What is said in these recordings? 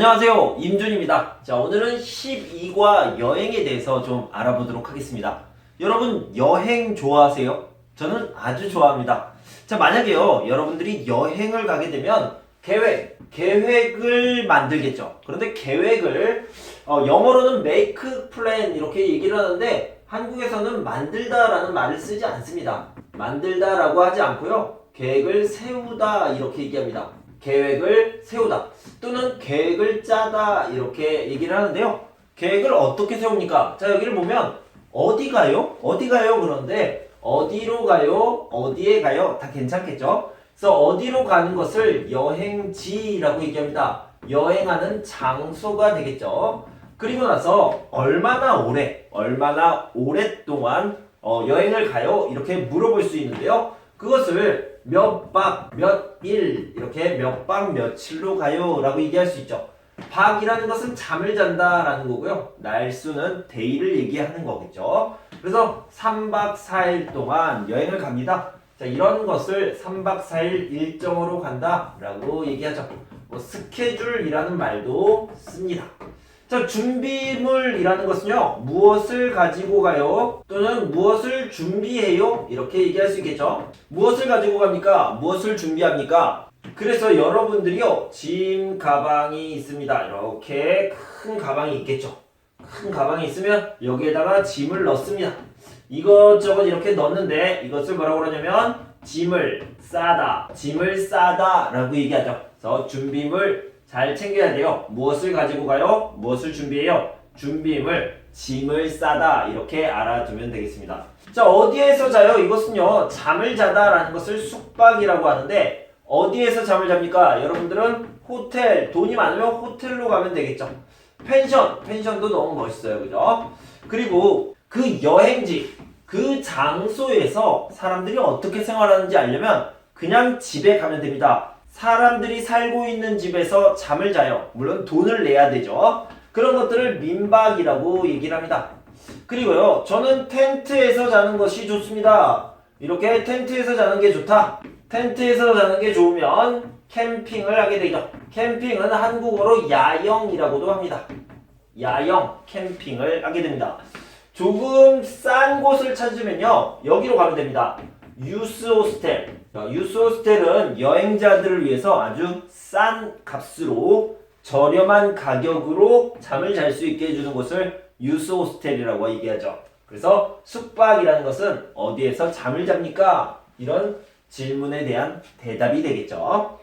안녕하세요, 임준입니다. 자, 오늘은 12과 여행에 대해서 좀 알아보도록 하겠습니다. 여러분, 여행 좋아하세요? 저는 아주 좋아합니다. 자, 만약에요, 여러분들이 여행을 가게 되면 계획을 만들겠죠. 그런데 계획을 영어로는 make plan 이렇게 얘기를 하는데 한국에서는 만들다라는 말을 쓰지 않습니다. 만들다라고 하지 않고요. 계획을 세우다 이렇게 얘기합니다. 계획을 세우다 또는 계획을 짜다 이렇게 얘기를 하는데요. 계획을 어떻게 세웁니까? 자, 여기를 보면 어디 가요? 어디 가요? 그런데 어디로 가요? 어디에 가요? 다 괜찮겠죠? 그래서 어디로 가는 것을 여행지라고 얘기합니다. 여행하는 장소가 되겠죠. 그리고 나서 얼마나 오랫동안 여행을 가요? 이렇게 물어볼 수 있는데요. 그것을 몇 박, 몇 일, 이렇게 몇 박, 며칠로 가요? 라고 얘기할 수 있죠. 박이라는 것은 잠을 잔다 라는 거고요. 날수는 데이를 얘기하는 거겠죠. 그래서 3박 4일 동안 여행을 갑니다. 자, 이런 것을 3박 4일 일정으로 간다 라고 얘기하죠. 스케줄이라는 말도 씁니다. 자, 준비물이라는 것은요, 무엇을 가지고 가요? 또는 무엇을 준비해요? 이렇게 얘기할 수 있겠죠? 무엇을 가지고 갑니까? 무엇을 준비합니까? 그래서 여러분들이요, 짐 가방이 있습니다. 이렇게 큰 가방이 있겠죠? 큰 가방이 있으면 여기에다가 짐을 넣습니다. 이것저것 이렇게 넣는데 이것을 뭐라고 그러냐면 짐을 싸다 라고 얘기하죠. 그래서 준비물 잘 챙겨야 돼요. 무엇을 가지고 가요? 무엇을 준비해요? 준비물, 짐을 싸다 이렇게 알아두면 되겠습니다. 자, 어디에서 자요? 이것은요, 잠을 자다 라는 것을 숙박이라고 하는데 어디에서 잠을 잡니까? 여러분들은 호텔, 돈이 많으면 호텔로 가면 되겠죠. 펜션도 너무 멋있어요. 그죠? 그리고 그 여행지, 그 장소에서 사람들이 어떻게 생활하는지 알려면 그냥 집에 가면 됩니다. 사람들이 살고 있는 집에서 잠을 자요. 물론 돈을 내야 되죠. 그런 것들을 민박이라고 얘기를 합니다. 그리고요, 저는 텐트에서 자는 것이 좋습니다. 이렇게 텐트에서 자는 게 좋다. 텐트에서 자는 게 좋으면 캠핑을 하게 되죠. 캠핑은 한국어로 야영이라고도 합니다. 야영, 캠핑을 하게 됩니다. 조금 싼 곳을 찾으면요, 여기로 가면 됩니다. 유스호스텔. 유스호스텔은 여행자들을 위해서 아주 싼 값으로 저렴한 가격으로 잠을 잘 수 있게 해주는 곳을 유스호스텔이라고 얘기하죠. 그래서 숙박이라는 것은 어디에서 잠을 잡니까? 이런 질문에 대한 대답이 되겠죠.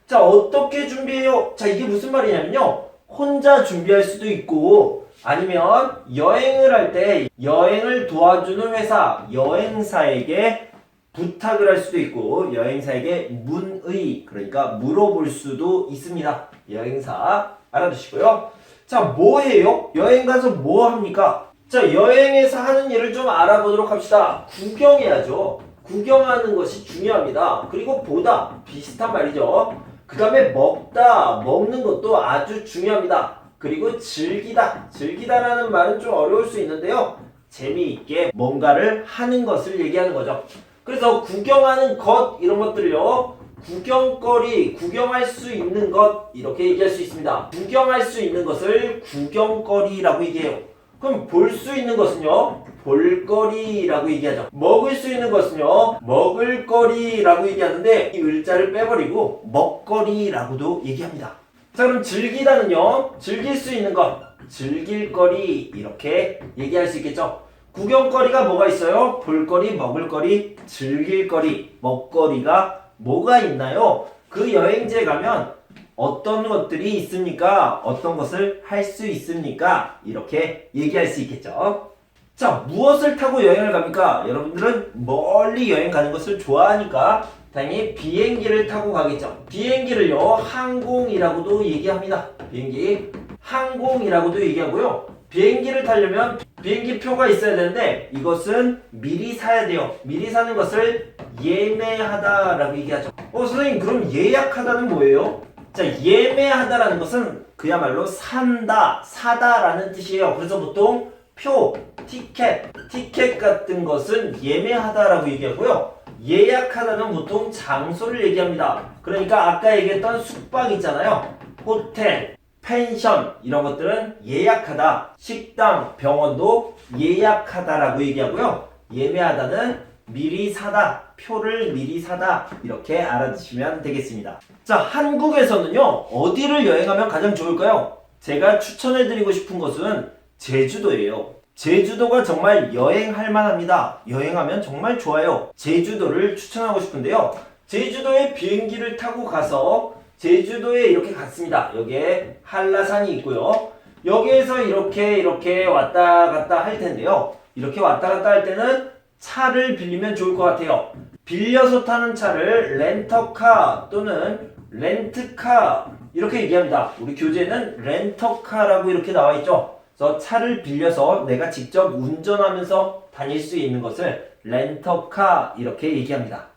자, 어떻게 준비해요? 자, 이게 무슨 말이냐면요, 혼자 준비할 수도 있고 아니면 여행을 할 때 여행을 도와주는 회사, 여행사에게 부탁을 할 수도 있고 여행사에게 문의, 그러니까 물어볼 수도 있습니다. 여행사 알아두시고요. 자, 뭐 해요? 여행 가서 뭐 합니까? 자, 여행에서 하는 일을 좀 알아보도록 합시다. 구경해야죠. 구경하는 것이 중요합니다. 그리고 보다, 비슷한 말이죠. 그 다음에 먹는 것도 아주 중요합니다. 그리고 즐기다라는 말은 좀 어려울 수 있는데요, 재미있게 뭔가를 하는 것을 얘기하는 거죠. 그래서 구경하는 것, 이런 것들을요, 구경거리, 구경할 수 있는 것 이렇게 얘기할 수 있습니다. 구경할 수 있는 것을 구경거리라고 얘기해요. 그럼 볼 수 있는 것은요, 볼거리라고 얘기하죠. 먹을 수 있는 것은요, 먹을거리라고 얘기하는데 이 을자를 빼버리고 먹거리라고도 얘기합니다. 자, 그럼 즐기다는요, 즐길 수 있는 것, 즐길거리 이렇게 얘기할 수 있겠죠. 구경거리가 뭐가 있어요? 볼거리, 먹을거리, 즐길거리, 먹거리가 뭐가 있나요? 그 여행지에 가면 어떤 것들이 있습니까? 어떤 것을 할 수 있습니까? 이렇게 얘기할 수 있겠죠. 자, 무엇을 타고 여행을 갑니까? 여러분들은 멀리 여행 가는 것을 좋아하니까 당연히 비행기를 타고 가겠죠. 비행기를요, 항공이라고도 얘기합니다. 비행기, 항공이라고도 얘기하고요. 비행기를 타려면 비행기 표가 있어야 되는데 이것은 미리 사야 돼요. 미리 사는 것을 예매하다라고 얘기하죠. 선생님, 그럼 예약하다는 뭐예요? 자, 예매하다라는 것은 그야말로 사다라는 뜻이에요. 그래서 보통 표, 티켓 같은 것은 예매하다라고 얘기하고요. 예약하다는 보통 장소를 얘기합니다. 그러니까 아까 얘기했던 숙박 있잖아요. 호텔, 펜션 이런 것들은 예약하다. 식당, 병원도 예약하다라고 얘기하고요. 예매하다는 미리 사다, 표를 미리 사다 이렇게 알아두시면 되겠습니다. 자, 한국에서는요 어디를 여행하면 가장 좋을까요? 제가 추천해드리고 싶은 곳은 제주도예요. 제주도가 정말 여행할 만합니다. 여행하면 정말 좋아요. 제주도를 추천하고 싶은데요. 제주도에 비행기를 타고 가서 제주도에 이렇게 갔습니다. 여기에 한라산이 있고요. 여기에서 이렇게 왔다 갔다 할 텐데요. 이렇게 왔다 갔다 할 때는 차를 빌리면 좋을 것 같아요. 빌려서 타는 차를 렌터카 또는 렌트카 이렇게 얘기합니다. 우리 교재는 렌터카라고 이렇게 나와 있죠. 그래서 차를 빌려서 내가 직접 운전하면서 다닐 수 있는 것을 렌터카 이렇게 얘기합니다.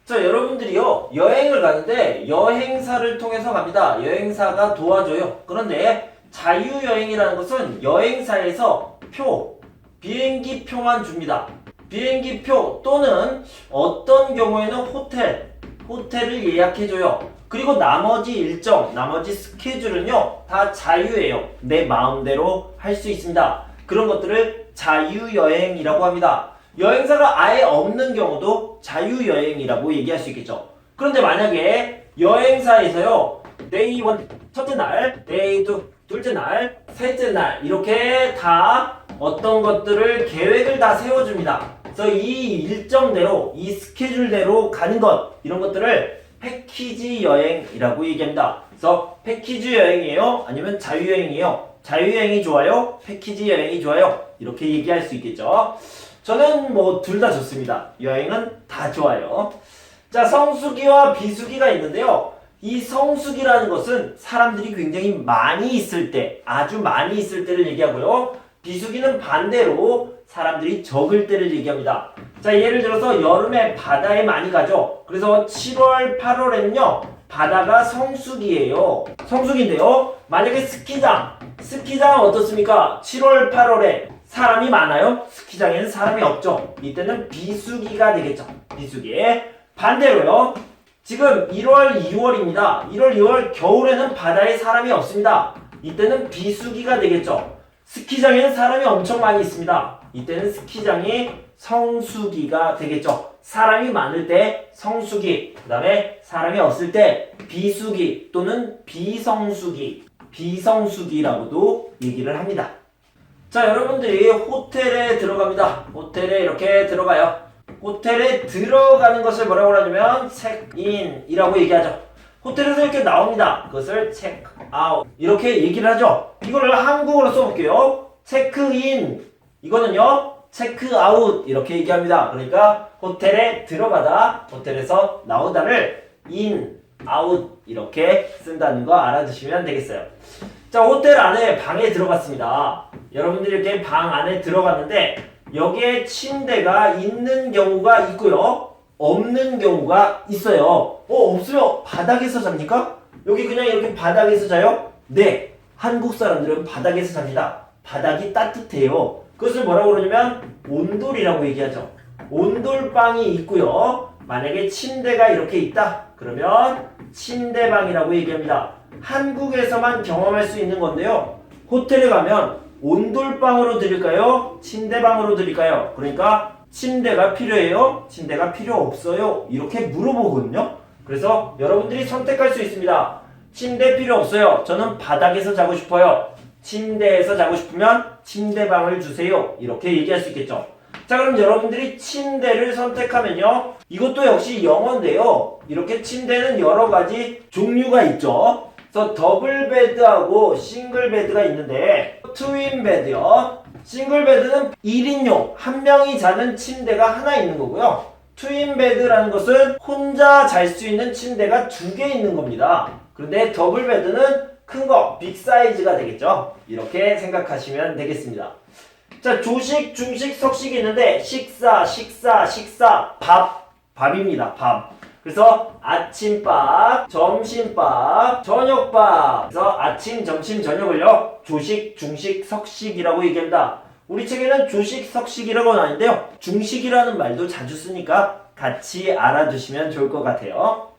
자, 여러분들이요 여행을 가는데 여행사를 통해서 갑니다. 여행사가 도와줘요. 그런데 자유여행이라는 것은 여행사에서 비행기 표만 줍니다. 비행기 표 또는 어떤 경우에는 호텔을 예약해줘요. 그리고 나머지 일정, 나머지 스케줄은요 다 자유예요. 내 마음대로 할 수 있습니다. 그런 것들을 자유여행이라고 합니다. 여행사가 아예 없는 경우도 자유여행이라고 얘기할 수 있겠죠. 그런데 만약에 여행사에서요 데이 1 첫째 날, 데이 2 둘째 날, 셋째 날 이렇게 다 어떤 것들을 계획을 다 세워줍니다. 그래서 이 일정대로, 이 스케줄대로 가는 것 이런 것들을 패키지 여행이라고 얘기합니다. 그래서 패키지 여행이에요? 아니면 자유여행이에요? 자유여행이 좋아요? 패키지 여행이 좋아요? 이렇게 얘기할 수 있겠죠. 저는 뭐 둘 다 좋습니다. 여행은 다 좋아요. 자, 성수기와 비수기가 있는데요. 이 성수기라는 것은 사람들이 굉장히 많이 있을 때, 아주 많이 있을 때를 얘기하고요. 비수기는 반대로 사람들이 적을 때를 얘기합니다. 자, 예를 들어서 여름에 바다에 많이 가죠. 그래서 7월, 8월에는요 바다가 성수기예요. 성수기인데요. 만약에 스키장 어떻습니까? 7월, 8월에 사람이 많아요? 스키장에는 사람이 없죠. 이때는 비수기가 되겠죠. 비수기에 반대로요. 지금 1월, 2월입니다. 1월, 2월 겨울에는 바다에 사람이 없습니다. 이때는 비수기가 되겠죠. 스키장에는 사람이 엄청 많이 있습니다. 이때는 스키장이 성수기가 되겠죠. 사람이 많을 때 성수기, 그 다음에 사람이 없을 때 비수기 또는 비성수기라고도 얘기를 합니다. 자, 여러분들이 호텔에 들어갑니다. 호텔에 이렇게 들어가요. 호텔에 들어가는 것을 뭐라고 하냐면 체크인이라고 얘기하죠. 호텔에서 이렇게 나옵니다. 그것을 체크아웃 이렇게 얘기를 하죠. 이거를 한국어로 써볼게요. 체크인 이거는요 체크아웃 이렇게 얘기합니다. 그러니까 호텔에 들어가다, 호텔에서 나오다를 인, 아웃 이렇게 쓴다는 거 알아두시면 되겠어요. 자, 호텔 안에 방에 들어갔습니다. 여러분들이 이렇게 방 안에 들어갔는데 여기에 침대가 있는 경우가 있고요. 없는 경우가 있어요. 없으면 바닥에서 잡니까? 여기 그냥 이렇게 바닥에서 자요? 네, 한국 사람들은 바닥에서 잡니다. 바닥이 따뜻해요. 그것을 뭐라고 그러냐면 온돌이라고 얘기하죠. 온돌방이 있고요. 만약에 침대가 이렇게 있다 그러면 침대방이라고 얘기합니다. 한국에서만 경험할 수 있는 건데요. 호텔에 가면 온돌방으로 드릴까요? 침대방으로 드릴까요? 그러니까 침대가 필요해요? 침대가 필요 없어요? 이렇게 물어보거든요. 그래서 여러분들이 선택할 수 있습니다. 침대 필요 없어요. 저는 바닥에서 자고 싶어요. 침대에서 자고 싶으면 침대방을 주세요. 이렇게 얘기할 수 있겠죠. 자, 그럼 여러분들이 침대를 선택하면요. 이것도 역시 영어인데요. 이렇게 침대는 여러 가지 종류가 있죠. 그래서 더블 베드하고 싱글 베드가 있는데 트윈 베드요. 싱글 베드는 1인용, 한 명이 자는 침대가 하나 있는 거고요. 트윈 베드라는 것은 혼자 잘 수 있는 침대가 2개 있는 겁니다. 그런데 더블 베드는 큰 거, 빅 사이즈가 되겠죠. 이렇게 생각하시면 되겠습니다. 자, 조식, 중식, 석식이 있는데 식사, 밥입니다. 밥. 그래서 아침밥, 점심밥, 저녁밥. 그래서 아침, 점심, 저녁을요 조식, 중식, 석식이라고 얘기합니다. 우리 책에는 조식, 석식이라고 나뉘는데요. 중식이라는 말도 자주 쓰니까 같이 알아두시면 좋을 것 같아요.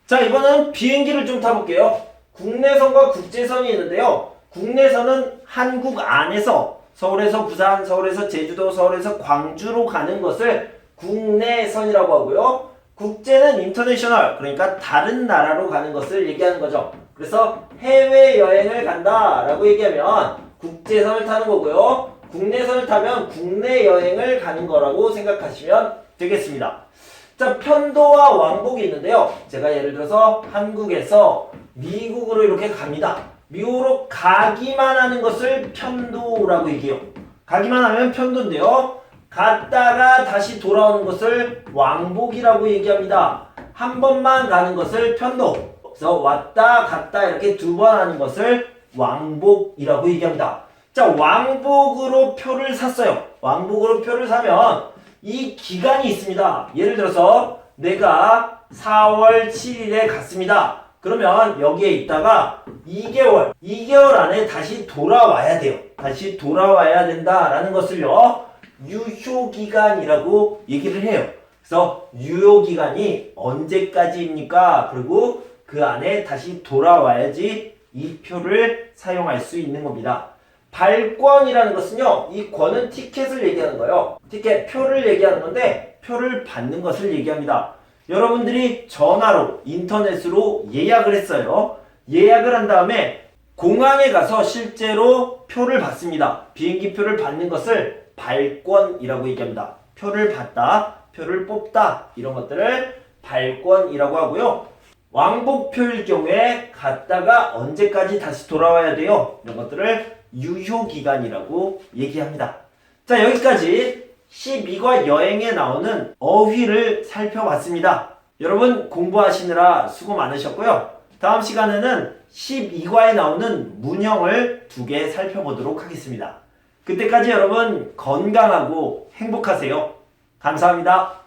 자, 이번엔 비행기를 좀 타볼게요. 국내선과 국제선이 있는데요. 국내선은 한국 안에서 서울에서 부산, 서울에서 제주도, 서울에서 광주로 가는 것을 국내선이라고 하고요. 국제는 인터내셔널, 그러니까 다른 나라로 가는 것을 얘기하는 거죠. 그래서 해외여행을 간다라고 얘기하면 국제선을 타는 거고요. 국내선을 타면 국내 여행을 가는 거라고 생각하시면 되겠습니다. 자, 편도와 왕복이 있는데요. 제가 예를 들어서 한국에서 미국으로 이렇게 갑니다. 미국으로 가기만 하는 것을 편도라고 얘기해요. 가기만 하면 편도인데요. 갔다가 다시 돌아오는 것을 왕복이라고 얘기합니다. 한 번만 가는 것을 편도. 그래서 왔다 갔다 이렇게 두 번 하는 것을 왕복이라고 얘기합니다. 자, 왕복으로 표를 샀어요. 왕복으로 표를 사면 이 기간이 있습니다. 예를 들어서 내가 4월 7일에 갔습니다. 그러면 여기에 있다가 2개월 안에 다시 돌아와야 돼요. 다시 돌아와야 된다라는 것을요, 유효기간이라고 얘기를 해요. 그래서 유효기간이 언제까지입니까? 그리고 그 안에 다시 돌아와야지 이 표를 사용할 수 있는 겁니다. 발권이라는 것은요, 이 권은 티켓을 얘기하는 거예요. 티켓, 표를 얘기하는 건데 표를 받는 것을 얘기합니다. 여러분들이 전화로, 인터넷으로 예약을 했어요. 예약을 한 다음에 공항에 가서 실제로 표를 받습니다. 비행기표를 받는 것을 발권이라고 얘기합니다. 표를 받다, 표를 뽑다, 이런 것들을 발권이라고 하고요. 왕복표일 경우에 갔다가 언제까지 다시 돌아와야 돼요? 이런 것들을 유효기간이라고 얘기합니다. 자, 여기까지 12과 여행에 나오는 어휘를 살펴봤습니다. 여러분 공부하시느라 수고 많으셨고요. 다음 시간에는 12과에 나오는 문형을 2개 살펴보도록 하겠습니다. 그때까지 여러분 건강하고 행복하세요. 감사합니다.